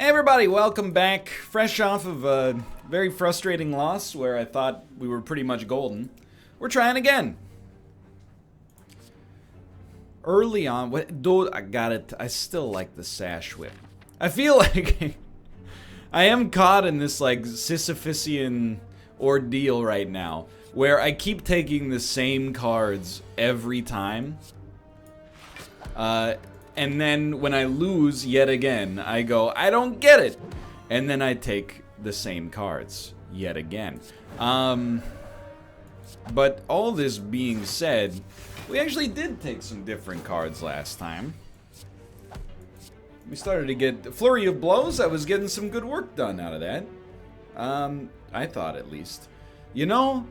Hey everybody, welcome back. Fresh off of a very frustrating loss where I thought we were pretty much golden. We're trying again. Early on, dude, I got it. I still like the sash whip. I feel like I am caught in this like Sisyphusian ordeal right now where I keep taking the same cards every time. And then when I lose yet again, I go, I don't get it. And then I take the same cards yet again. But all this being said, we actually did take some different cards last time. We started to get a flurry of blows. I was getting some good work done out of that. I thought at least. You know,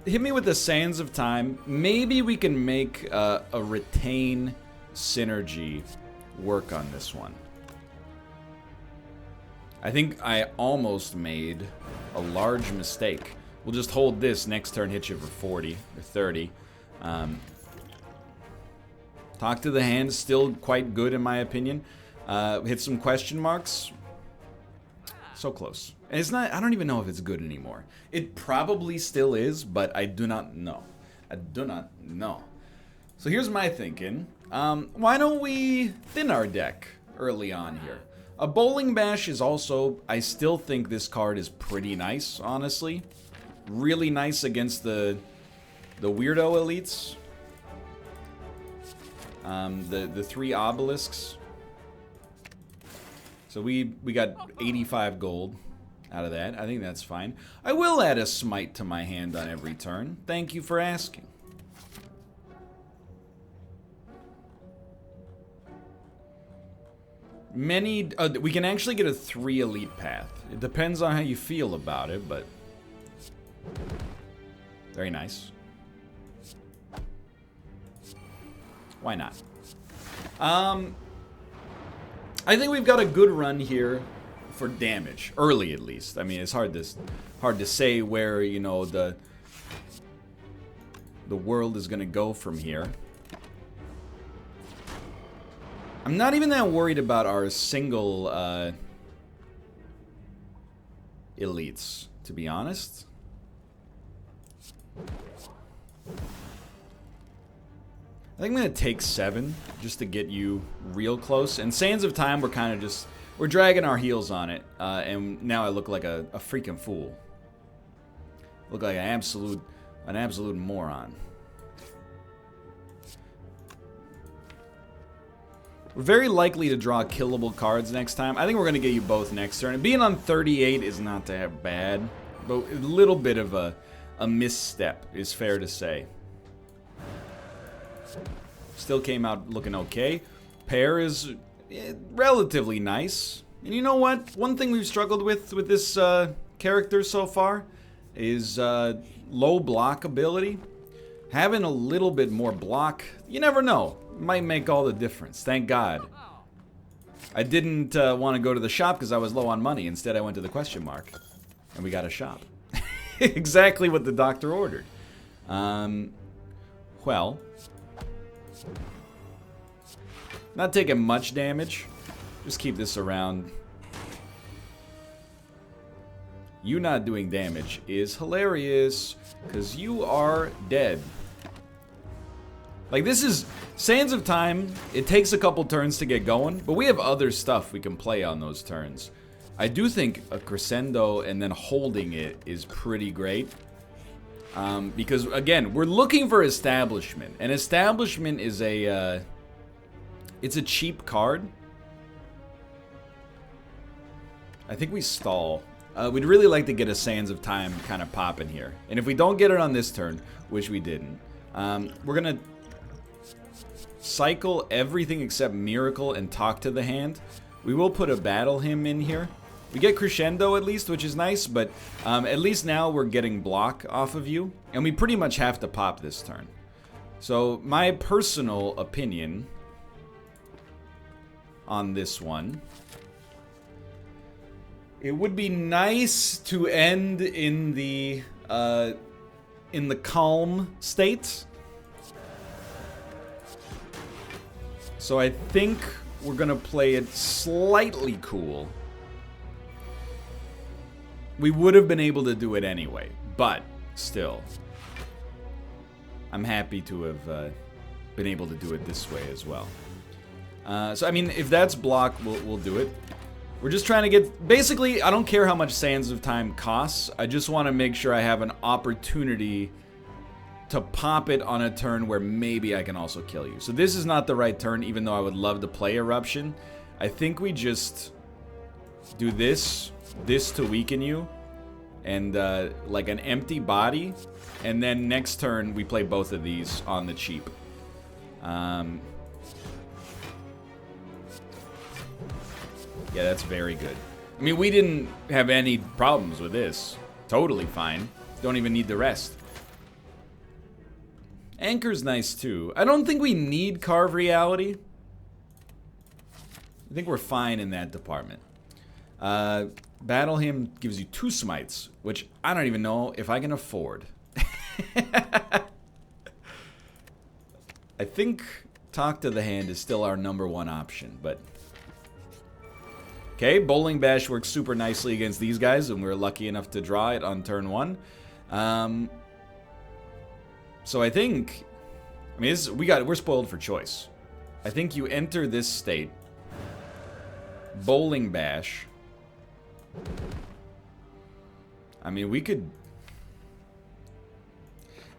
hit me with the Sands of Time. Maybe we can make a retain synergy work on this one. I think I almost made a large mistake. We'll just hold this next turn, hit you for 40 or 30. Talk to the hand, still quite good in my opinion. Hit some question marks. So close. And it's not, I don't even know if it's good anymore. It probably still is, but I do not know. I do not know. So here's my thinking. Why don't we thin our deck early on here? A Bowling Bash is also, I still think this card is pretty nice, honestly. Really nice against the weirdo elites. The 3 obelisks. So we got 85 gold out of that. I think that's fine. I will add a smite to my hand on every turn. Thank you for asking. We can actually get a 3 elite path. It depends on how you feel about it, but very nice. Why not? I think we've got a good run here for damage, early at least. I mean, it's hard to say where, you know, the world is gonna go from here. I'm not even that worried about our single elites, to be honest. I think I'm going to take 7 just to get you real close. And Sands of Time, we're kind of just, we're dragging our heels on it. And now I look like a freaking fool. Look like an absolute moron. We're very likely to draw killable cards next time. I think we're going to get you both next turn. And being on 38 is not that bad. But a little bit of a misstep is fair to say. Still came out looking okay. Pair is relatively nice. And you know what? One thing we've struggled with this character so far is low block ability. Having a little bit more block, you never know. Might make all the difference. Thank God. I didn't want to go to the shop because I was low on money. Instead, I went to the question mark. And we got a shop. Exactly what the doctor ordered. Well. Not taking much damage. Just keep this around. You not doing damage is hilarious. Because you are dead. Like, this is Sands of Time. It takes a couple turns to get going, but we have other stuff we can play on those turns. I do think a crescendo and then holding it is pretty great. Because, again, we're looking for establishment. And establishment is a, it's a cheap card. I think we stall. We'd really like to get a Sands of Time kind of popping here. And if we don't get it on this turn, which we didn't, we're going to cycle everything except Miracle and talk to the hand. We will put a Battle Hymn in here. We get Crescendo at least, which is nice, but at least now we're getting block off of you. And we pretty much have to pop this turn. So my personal opinion on this one, it would be nice to end in the calm state. So I think we're gonna play it slightly cool We would have been able to do it anyway, but still. I'm happy to have been able to do it this way as well. So, I mean, if that's block, we'll do it. We're just trying to get... Basically, I don't care how much Sands of Time costs. I just want to make sure I have an opportunity to pop it on a turn where maybe I can also kill you. So this is not the right turn, even though I would love to play Eruption. I think we just do this to weaken you, and like an empty body, and then next turn we play both of these on the cheap. Yeah, that's very good. I mean, we didn't have any problems with this. Totally fine. Don't even need the rest. Anchor's nice too. I don't think we need Carve Reality. I think we're fine in that department. Battle Hymn gives you 2 smites, which I don't even know if I can afford. I think Talk to the Hand is still our #1 option, but... Okay, Bowling Bash works super nicely against these guys, and we're lucky enough to draw it on turn 1. So I think... I mean, we're spoiled for choice. I think you enter this state. Bowling Bash. I mean, we could...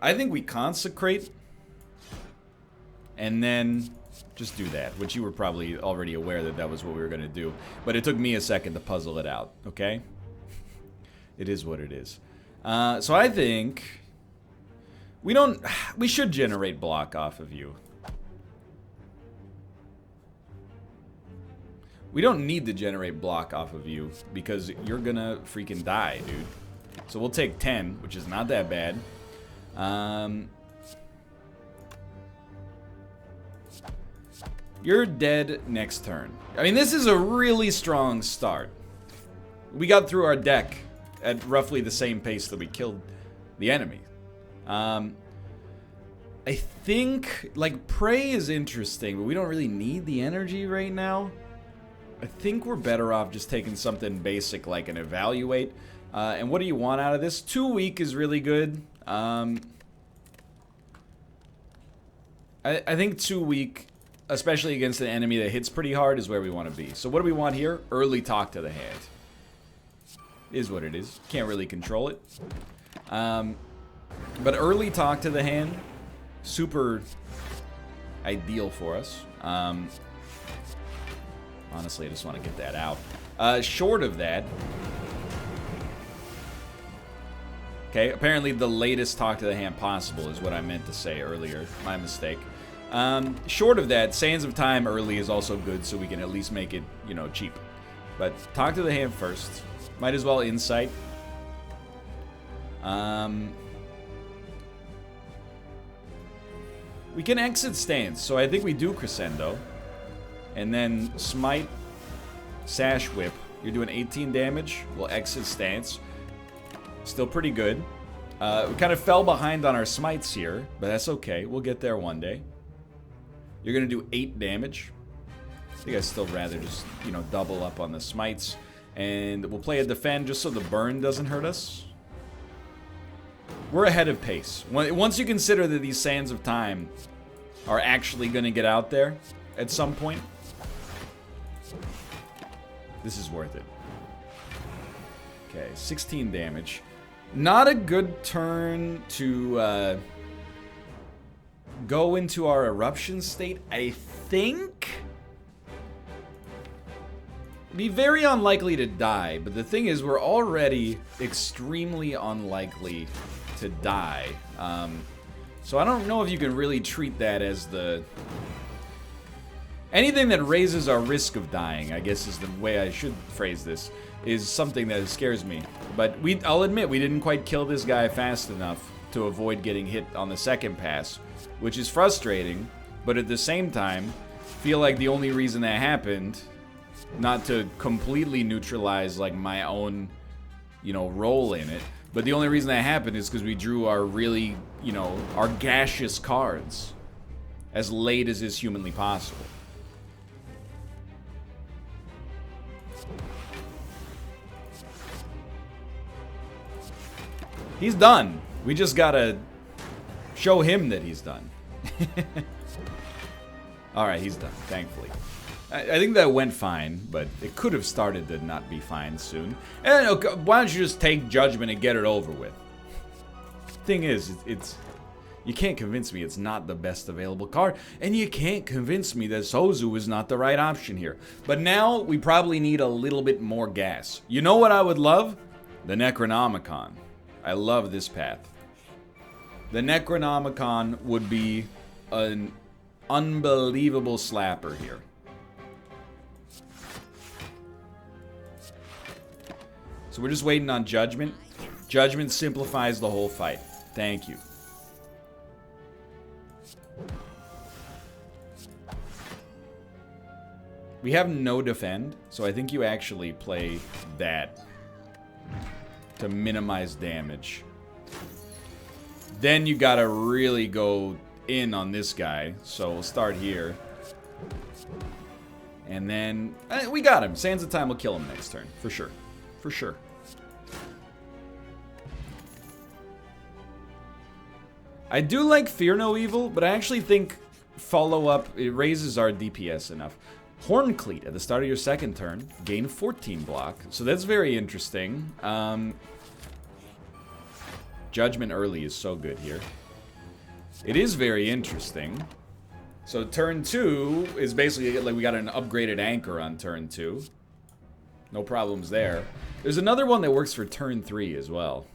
I think we Consecrate. And then... just do that, which you were probably already aware that that was what we were going to do. But it took me a second to puzzle it out, okay? It is what it is. So I think... we should generate block off of you. We don't need to generate block off of you because you're gonna freaking die, dude. So we'll take 10, which is not that bad. You're dead next turn. I mean, this is a really strong start. We got through our deck at roughly the same pace that we killed the enemy. I think, like, Prey is interesting, but we don't really need the energy right now. I think we're better off just taking something basic like an Evaluate. And what do you want out of this? 2 weak is really good. I think 2 weak, especially against an enemy that hits pretty hard, is where we want to be. So what do we want here? Early Talk to the Hand. Is what it is. Can't really control it. But early Talk to the Hand, super ideal for us. Honestly, I just want to get that out. Short of that... Okay, apparently the latest Talk to the Hand possible is what I meant to say earlier. My mistake. Short of that, Sands of Time early is also good, so we can at least make it, you know, cheap. But Talk to the Hand first. Might as well Insight. We can exit Stance, so I think we do Crescendo. And then Smite, Sash Whip. You're doing 18 damage. We'll exit Stance. Still pretty good. We kind of fell behind on our smites here, but that's okay. We'll get there one day. You're going to do 8 damage. I think I'd still rather just, you know, double up on the smites. And we'll play a defend just so the burn doesn't hurt us. We're ahead of pace. Once you consider that these Sands of Time are actually going to get out there at some point, this is worth it. Okay, 16 damage. Not a good turn to go into our eruption state, I think. Be very unlikely to die, but the thing is, we're already extremely unlikely to die. So I don't know if you can really treat that as the... Anything that raises our risk of dying, I guess is the way I should phrase this, is something that scares me. But I'll admit, we didn't quite kill this guy fast enough to avoid getting hit on the second pass, which is frustrating, but at the same time, feel like the only reason that happened, not to completely neutralize like my own, you know, role in it, but the only reason that happened is because we drew our really, you know, our gaseous cards as late as is humanly possible. He's done. We just gotta show him that he's done. Alright, he's done, thankfully. I think that went fine, but it could have started to not be fine soon. And okay, why don't you just take Judgment and get it over with? Thing is, you can't convince me it's not the best available card, and you can't convince me that Sozu is not the right option here. But now, we probably need a little bit more gas. You know what I would love? The Necronomicon. I love this path. The Necronomicon would be an unbelievable slapper here. So we're just waiting on Judgment. Judgment simplifies the whole fight. Thank you. We have no defend, so I think you actually play that to minimize damage. Then you gotta really go in on this guy, so we'll start here. And then, we got him. Sands of Time will kill him next turn, for sure. For sure. I do like Fear No Evil, but I actually think follow-up, it raises our DPS enough. Horncleat at the start of your second turn, gain 14 block, so that's very interesting. Judgment early is so good here. It is very interesting. So turn 2 is basically like we got an upgraded anchor on turn 2. No problems there. There's another one that works for turn 3 as well.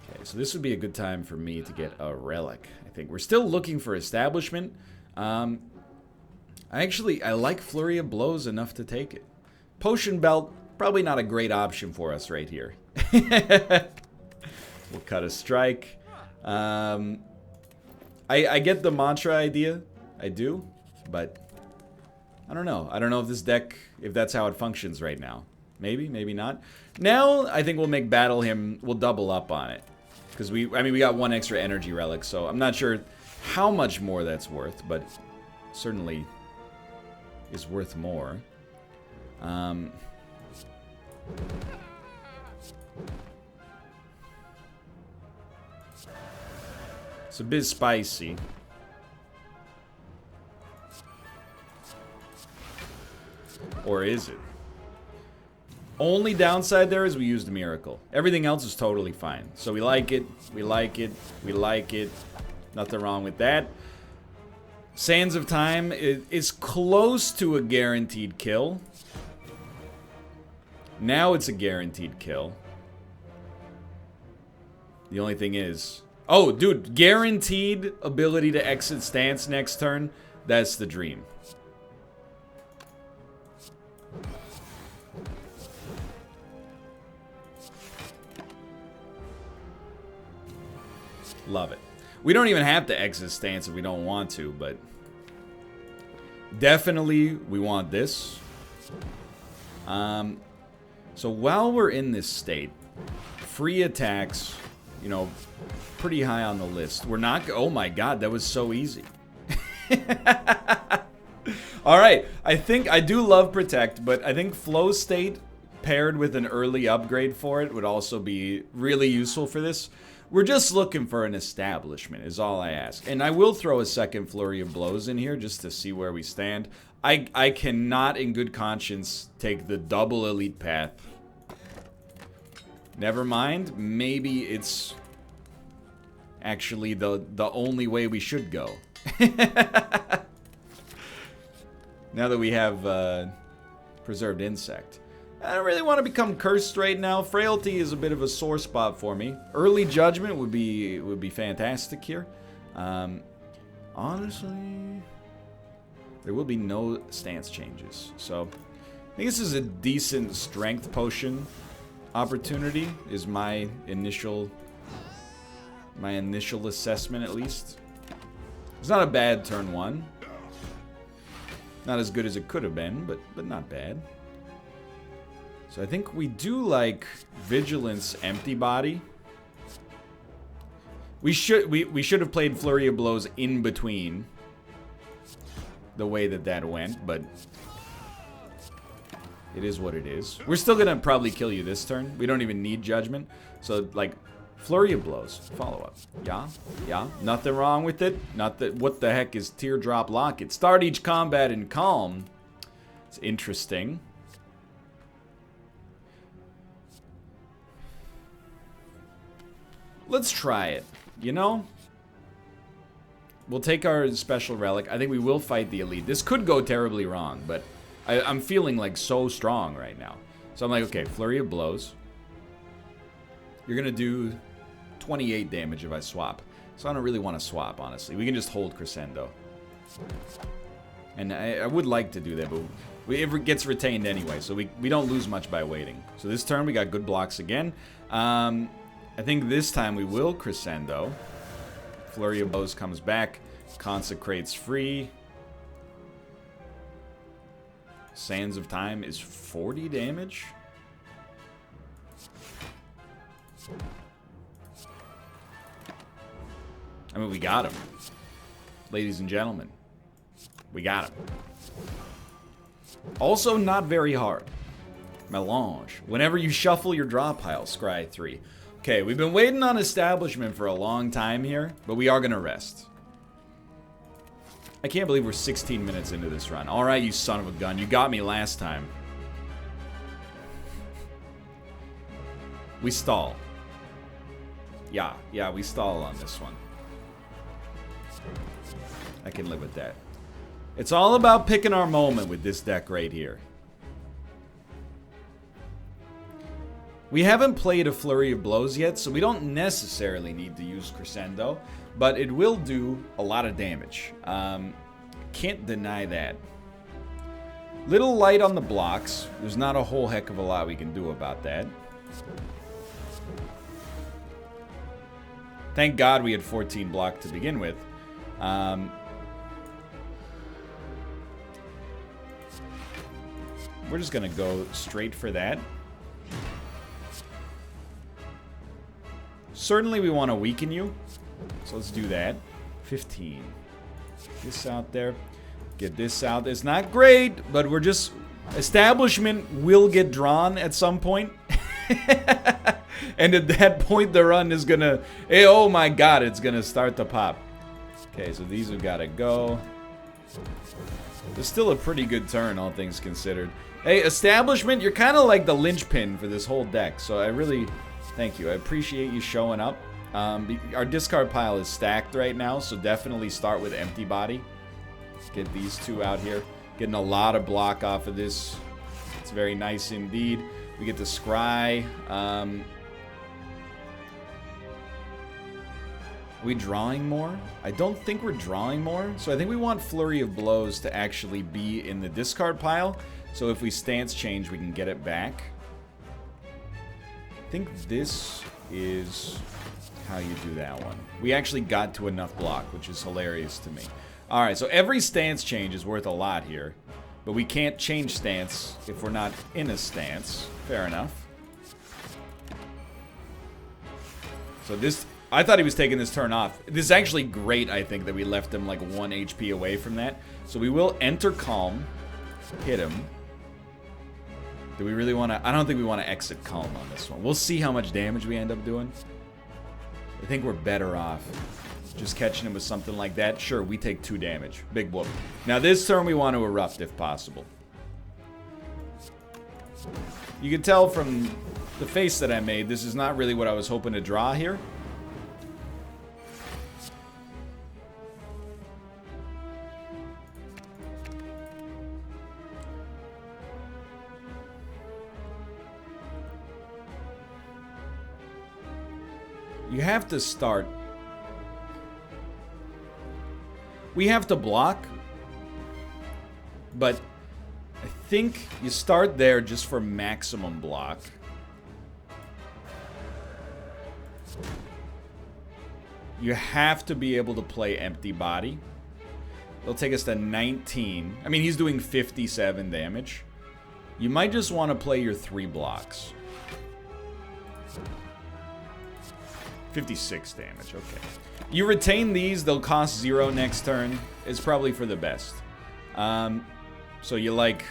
Okay, so this would be a good time for me to get a relic. I think we're still looking for establishment. I like Flurry of Blows enough to take it. Potion Belt, probably not a great option for us right here. We'll cut a strike. I get the mantra idea. I do, but I don't know. I don't know if this deck, if that's how it functions right now. Maybe, maybe not. Now, I think we'll make Battle Hymn, we'll double up on it. Because we got one extra energy relic, so I'm not sure how much more that's worth, but certainly is worth more. It's a bit spicy. Or is it? Only downside there is we used a miracle. Everything else is totally fine. So we like it, we like it, we like it. Nothing wrong with that. Sands of Time is close to a guaranteed kill. Now it's a guaranteed kill. The only thing is... Oh, dude, guaranteed ability to exit stance next turn. That's the dream. Love it. We don't even have to exit stance if we don't want to, but definitely we want this. So while we're in this state, free attacks, you know, pretty high on the list. We're not... Oh my god, that was so easy. Alright, I do love Protect, but I think Flow State paired with an early upgrade for it would also be really useful for this. We're just looking for an establishment, is all I ask. And I will throw a second Flurry of Blows in here just to see where we stand. I cannot, in good conscience, take the double elite path. Never mind. Maybe it's actually the only way we should go. Now that we have Preserved Insect. I don't really want to become cursed right now. Frailty is a bit of a sore spot for me. Early Judgment would be fantastic here. Honestly, there will be no stance changes. So I think this is a decent strength potion opportunity, is my initial assessment at least. It's not a bad turn one. Not as good as it could have been, but not bad. So I think we do like Vigilance Empty Body. We should have played Flurry of Blows in between the way that went, but It is what it is. We're still gonna probably kill you this turn. We don't even need judgment. So, like, flurry of blows. Follow up. Yeah, yeah. Nothing wrong with it. Not that. What the heck is teardrop locket? Start each combat in calm. It's interesting. Let's try it. You know? We'll take our special relic. I think we will fight the elite. This could go terribly wrong, but I'm feeling like so strong right now. So I'm like, okay, flurry of blows. You're gonna do 28 damage if I swap. So I don't really want to swap, honestly. We can just hold Crescendo. And I would like to do that, but it gets retained anyway, so we don't lose much by waiting. So this turn we got good blocks again. I think this time we will Crescendo. Flurry of Blows comes back. Consecrates free. Sands of Time is 40 damage. I mean, we got him. Ladies and gentlemen. We got him. Also not very hard. Melange. Whenever you shuffle your draw pile, scry 3. Okay, we've been waiting on establishment for a long time here, but we are going to rest. I can't believe we're 16 minutes into this run. Alright, you son of a gun. You got me last time. We stall. Yeah, we stall on this one. I can live with that. It's all about picking our moment with this deck right here. We haven't played a Flurry of Blows yet, so we don't necessarily need to use Crescendo, but it will do a lot of damage. Can't deny that. Little light on the blocks. There's not a whole heck of a lot we can do about that. Thank God we had 14 block to begin with. We're just gonna go straight for that. Certainly we want to weaken you, so let's do that. 15. Get this out there. Get this out. It's not great, but we're just... Establishment will get drawn at some point. And at that point, the run is gonna... Hey, oh my god, it's gonna start to pop. Okay, so these have got to go. It's still a pretty good turn, all things considered. Hey, Establishment, you're kind of like the linchpin for this whole deck, so I really... Thank you. I appreciate you showing up. Our discard pile is stacked right now, so definitely start with Empty Body. Get these two out here. Getting a lot of block off of this. It's very nice indeed. We get to Scry. Are we drawing more? I don't think we're drawing more. So I think we want Flurry of Blows to actually be in the discard pile. So if we stance change, we can get it back. I think this is how you do that one. We actually got to enough block, which is hilarious to me. Alright, so every stance change is worth a lot here. But we can't change stance if we're not in a stance. Fair enough. So this... I thought he was taking this turn off. This is actually great, I think, that we left him like 1 HP away from that. So we will enter Calm. Hit him. Do we really want to... I don't think we want to exit Calm on this one. We'll see how much damage we end up doing. I think we're better off just catching him with something like that. Sure, we take 2 damage. Big whoop. Now this turn we want to erupt if possible. You can tell from the face that I made, this is not really what I was hoping to draw here. You have to start. We have to block. But I think you start there just for maximum block. You have to be able to play Empty Body. It'll take us to 19. I mean, he's doing 57 damage. You might just want to play your 3 blocks. 56 damage, okay. You retain these, they'll cost 0 next turn. It's probably for the best. So you like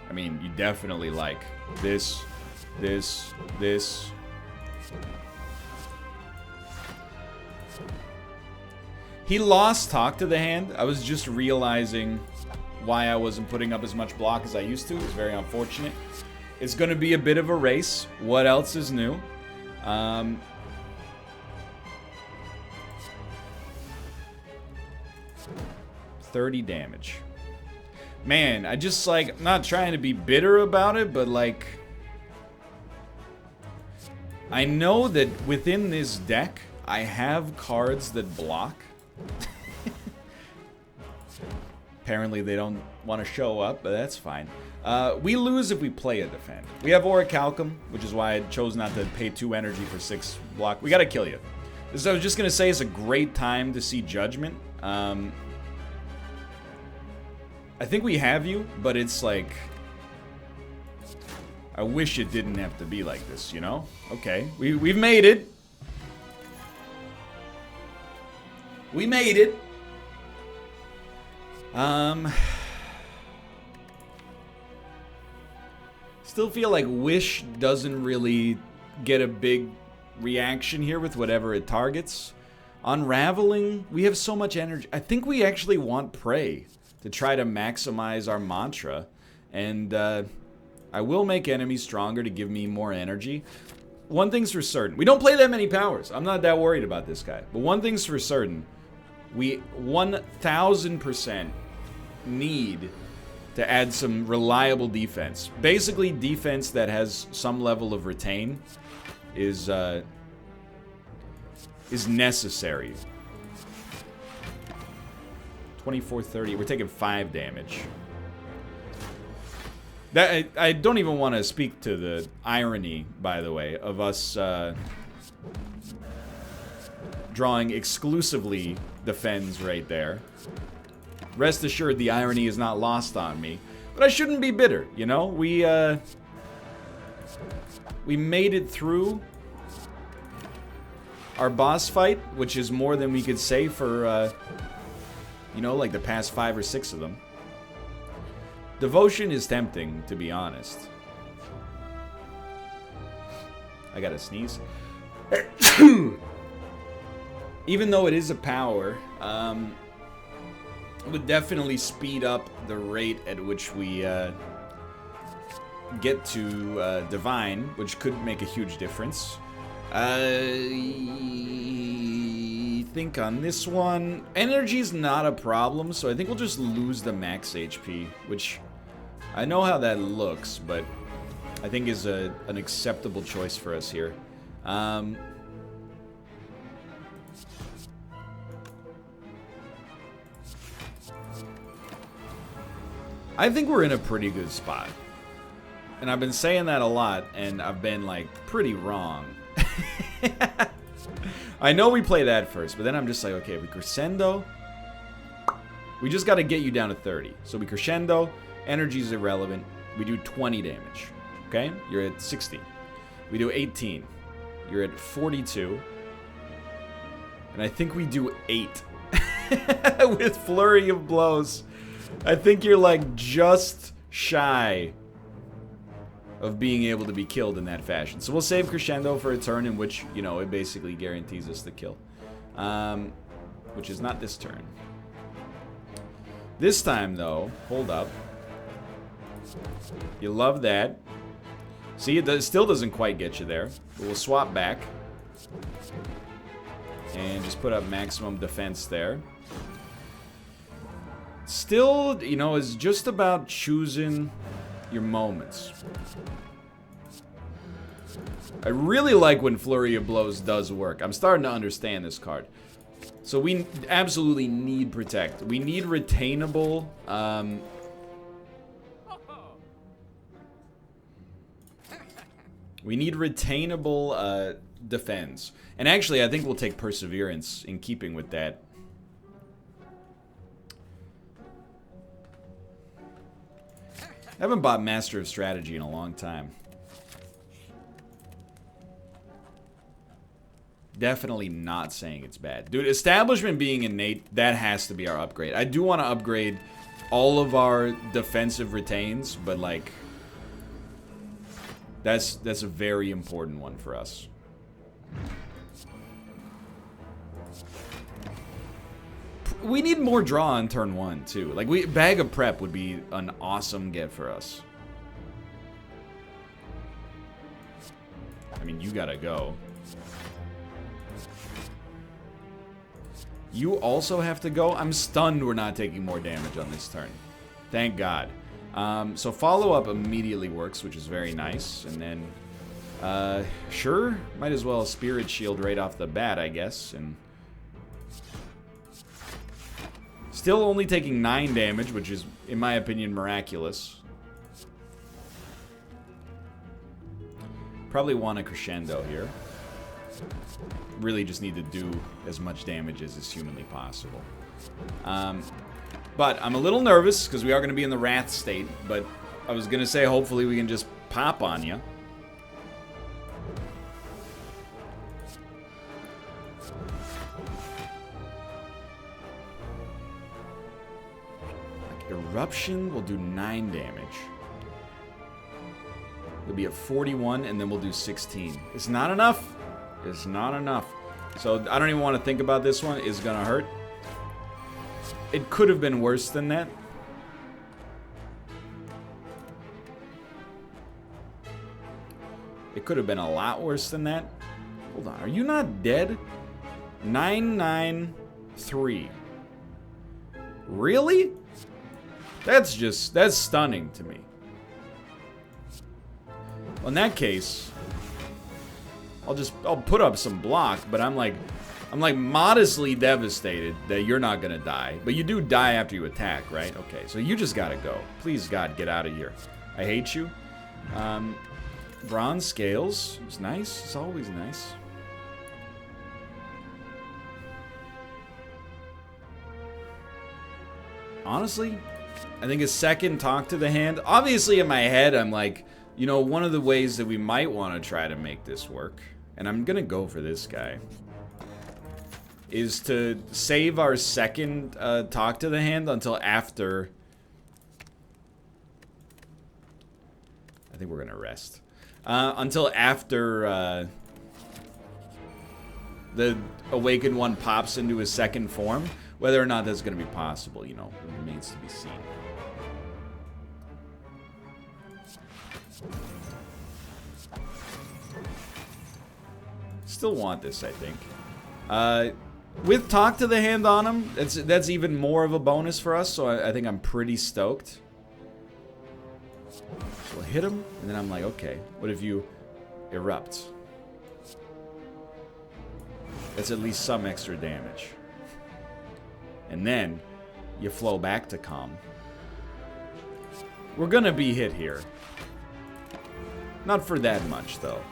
I mean, you definitely like this, this, this. He lost Talk to the Hand. I was just realizing why I wasn't putting up as much block as I used to. It's very unfortunate. It's going to be a bit of a race. What else is new? 30 damage. Man, I just, like, I'm not trying to be bitter about it, but, like, I know that within this deck, I have cards that block. Apparently they don't want to show up, but that's fine. We lose if we play a defend. We have Orichalcum, which is why I chose not to pay 2 energy for 6 block. We gotta kill you. So I was just gonna say it's a great time to see Judgment. I think we have you, but it's like... I wish it didn't have to be like this, you know? Okay, we've made it. We made it. Still feel like Wish doesn't really get a big reaction here with whatever it targets. Unraveling, we have so much energy. I think we actually want Prey to try to maximize our mantra. And I will make enemies stronger to give me more energy. One thing's for certain. We don't play that many powers. I'm not that worried about this guy. But one thing's for certain. We 1000% need to add some reliable defense. Basically, defense that has some level of retain is necessary. 24-30. We're taking 5 damage. That I don't even want to speak to the irony, by the way, of us drawing exclusively defends right there. Rest assured, the irony is not lost on me. But I shouldn't be bitter, you know? We made it through our boss fight, which is more than we could say for, you know, like the past 5 or 6 of them. Devotion is tempting, to be honest. I gotta sneeze. Even though it is a power, it would definitely speed up the rate at which we get to Divine, which could make a huge difference. I think on this one, energy's not a problem, so I think we'll just lose the max HP, which I know how that looks, but I think is an acceptable choice for us here. I think we're in a pretty good spot. And I've been saying that a lot, and I've been, like, pretty wrong. I know we play that first, but then I'm just like, okay, we crescendo. We just got to get you down to 30. So we crescendo, energy's irrelevant. We do 20 damage, okay? You're at 60. We do 18. You're at 42. And I think we do 8 with Flurry of Blows. I think you're like just shy of being able to be killed in that fashion. So we'll save Crescendo for a turn in which, you know, it basically guarantees us the kill. Which is not this turn. This time, though, hold up. You love that. See, it still doesn't quite get you there. But we'll swap back. And just put up maximum defense there. Still, you know, it's just about choosing your moments. I really like when Flurry of Blows does work. I'm starting to understand this card. So we absolutely need Protect. We need retainable, we need retainable, defense. And actually, I think we'll take Perseverance in keeping with that. I haven't bought Master of Strategy in a long time. Definitely not saying it's bad. Dude, Establishment being innate, that has to be our upgrade. I do want to upgrade all of our defensive retains, but like that's a very important one for us. We need more draw on turn 1 too. Like Bag of Prep would be an awesome get for us. I mean, you gotta go. You also have to go. I'm stunned we're not taking more damage on this turn. Thank God. So follow-up immediately works, which is very nice. And then, sure, might as well Spirit Shield right off the bat, I guess. And still only taking 9 damage, which is, in my opinion, miraculous. Probably want a Crescendo here. Really just need to do as much damage as is humanly possible. But I'm a little nervous because we are going to be in the Wrath state. But I was going to say hopefully we can just pop on you. Like Eruption will do 9 damage. It'll be at 41 and then we'll do 16. It's not enough. It's not enough. So I don't even want to think about this one. It's gonna hurt. It could have been worse than that. It could have been a lot worse than that. Hold on. Are you not dead? 993. Really? That's stunning to me. Well, in that case, I'll put up some block, but I'm like modestly devastated that you're not gonna die. But you do die after you attack, right? Okay, so you just gotta go. Please, God, get out of here. I hate you. Bronze Scales. It's nice. It's always nice. Honestly, I think a second Talk to the Hand. Obviously, in my head, I'm like, you know, one of the ways that we might want to try to make this work, and I'm gonna go for this guy, is to save our second Talk to the Hand until after. I think we're gonna rest. Until after the Awakened One pops into his second form. Whether or not that's gonna be possible, you know, remains to be seen. Still want this, I think. With Talk to the Hand on him, that's even more of a bonus for us, so I think I'm pretty stoked. So we'll hit him, and then I'm like, okay, what if you erupt? That's at least some extra damage. And then you flow back to Calm. We're gonna be hit here. Not for that much, though.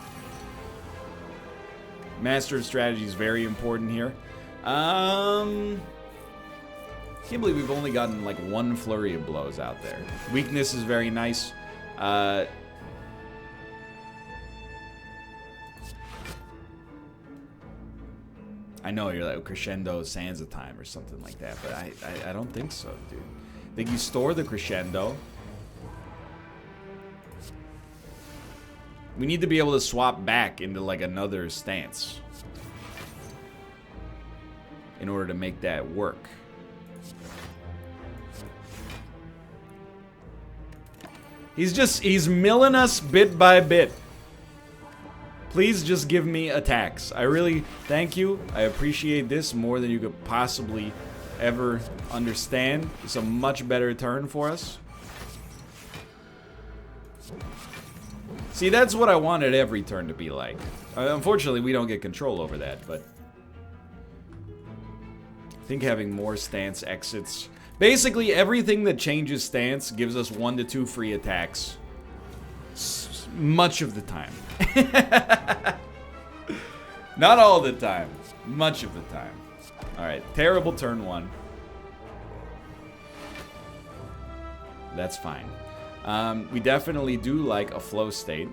Master of Strategy is very important here. Can't believe we've only gotten like one flurry of blows out there. Weakness is very nice. I know you're like Crescendo Sands of Time or something like that, but I don't think so, dude. I think you store the Crescendo. We need to be able to swap back into like another stance in order to make that work. He's milling us bit by bit. Please just give me attacks. I really thank you. I appreciate this more than you could possibly ever understand. It's a much better turn for us. See, that's what I wanted every turn to be like. Unfortunately, we don't get control over that, but I think having more stance exits. Basically, everything that changes stance gives us 1 to 2 free attacks. Much of the time. Not all the time. Much of the time. Alright, terrible turn 1. That's fine. We definitely do like a flow state.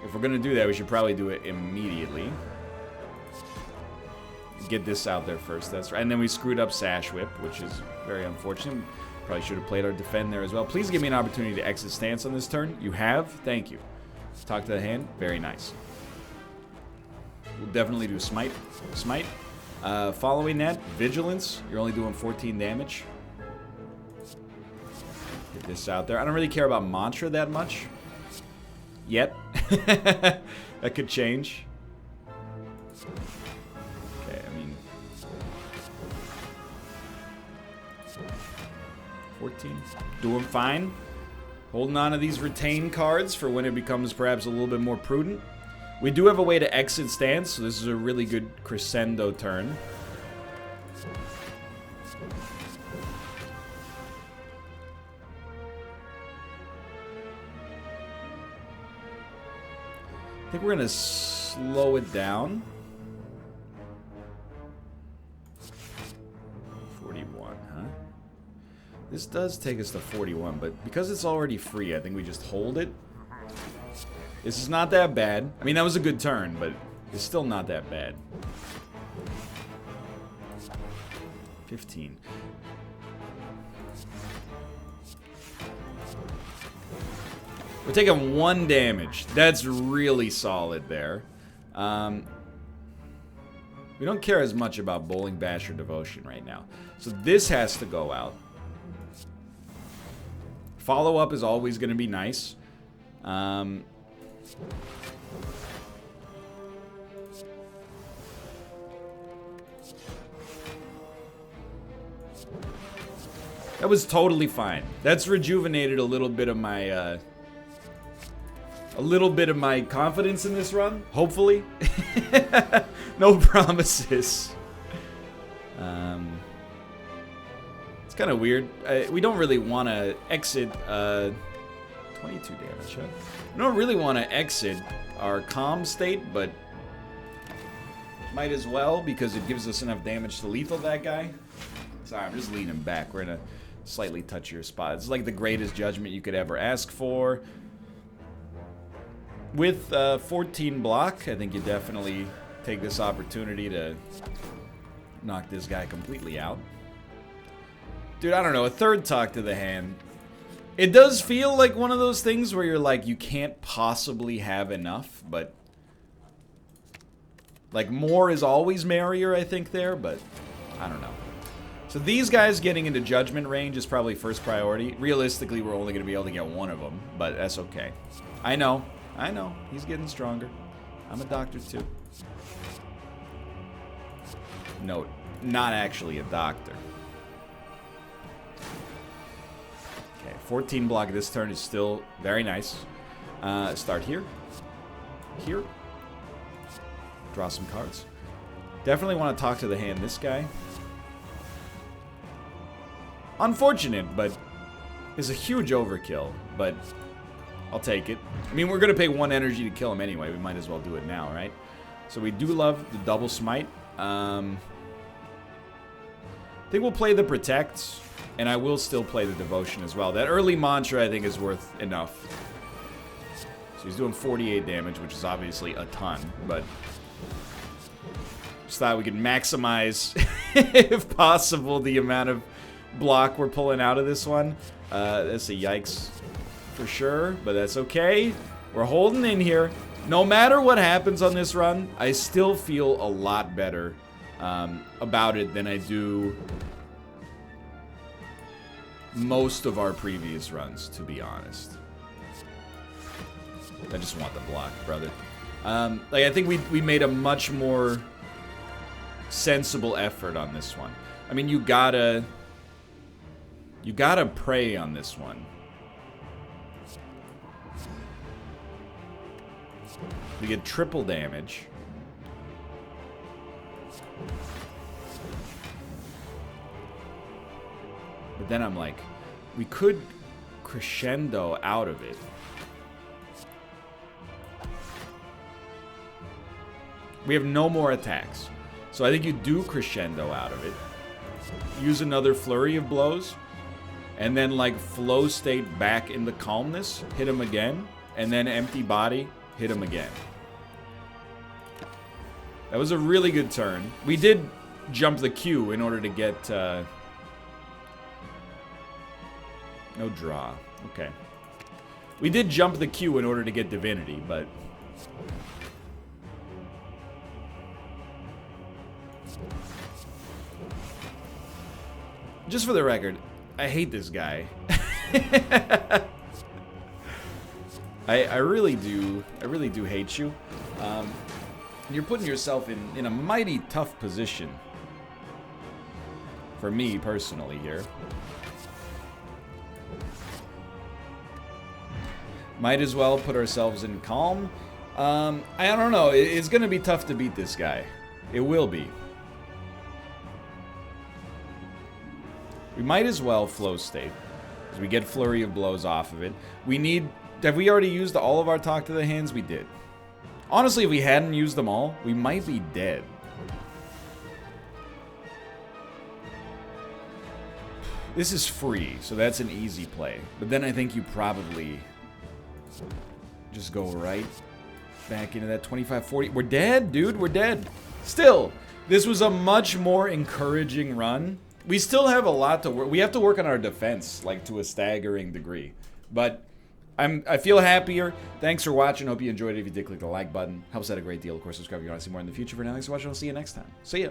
If we're gonna do that, we should probably do it immediately. get this out there first. That's right. And then we screwed up Sash Whip, which is very unfortunate. Probably should have played our defend there as well. Please give me an opportunity to exit stance on this turn. You have. Thank you. Talk to the hand. Very nice. We'll definitely do Smite. Smite. Following that, Vigilance. You're only doing 14 damage. Get this out there. I don't really care about Mantra that much. Yet. That could change. Okay, I mean... 14. Doing fine. Holding on to these retain cards for when it becomes perhaps a little bit more prudent. We do have a way to exit stance, so this is a really good crescendo turn. I think we're going to slow it down. 41, huh? This does take us to 41, but because it's already free, I think we just hold it. This is not that bad. I mean, that was a good turn, but it's still not that bad. 15. We're taking 1 damage. That's really solid there. We don't care as much about Bowling Bash or Devotion right now. So this has to go out. Follow-up is always going to be nice. That was totally fine. That's rejuvenated a little bit of my confidence in this run, hopefully. No promises. It's kind of weird. We don't really want to exit 22 damage, huh? We don't really want to exit our calm state, but might as well because it gives us enough damage to lethal that guy. Sorry, I'm just leaning back. We're in a slightly touchier spot. It's like the greatest judgment you could ever ask for. With 14 block, I think you definitely take this opportunity to knock this guy completely out. Dude, I don't know. A third talk to the hand. It does feel like one of those things where you're like, you can't possibly have enough, but... like, more is always merrier, I think, there, but I don't know. So these guys getting into judgment range is probably first priority. Realistically, we're only going to be able to get one of them, but that's okay. I know. He's getting stronger. I'm a doctor, too. Note, not actually a doctor. Okay, 14 block this turn is still very nice. Start here. Here. Draw some cards. Definitely want to talk to the hand this guy. Unfortunate, but it's a huge overkill, but I'll take it. I mean, we're going to pay 1 energy to kill him anyway. We might as well do it now, right? So we do love the double smite. I think we'll play the protect, and I will still play the devotion as well. That early mantra, I think, is worth enough. So he's doing 48 damage, which is obviously a ton, but just thought we could maximize, if possible, the amount of block we're pulling out of this one. That's a yikes for sure, but that's okay. We're holding in here. No matter what happens on this run, I still feel a lot better about it than I do most of our previous runs, to be honest. I just want the block, brother. Like, I think we made a much more sensible effort on this one. I mean, you gotta pray on this one. We get triple damage. But then I'm like, we could crescendo out of it. We have no more attacks. So I think you do crescendo out of it. Use another flurry of blows. And then, like, flow state back into calmness. Hit him again. And then empty body. Hit him again. That was a really good turn. We did jump the queue in order to get... no draw. Okay. We did jump the queue in order to get Divinity, but... Just for the record, I hate this guy. I really do. I really do hate you. You're putting yourself in a mighty tough position. For me, personally, here. Might as well put ourselves in calm. I don't know. It's going to be tough to beat this guy. It will be. We might as well flow state. Because we get Flurry of Blows off of it. We need... Have we already used all of our Talk to the Hands? We did. Honestly, if we hadn't used them all, we might be dead. This is free, so that's an easy play. But then I think you probably just go right back into that 25-40. We're dead, dude. We're dead. Still, this was a much more encouraging run. We still have a lot to work. We have to work on our defense, like, to a staggering degree. But I feel happier. Thanks for watching. Hope you enjoyed it. If you did, click the like button. Helps out a great deal. Of course, subscribe if you want to see more in the future. For now, thanks for watching. I'll see you next time. See ya.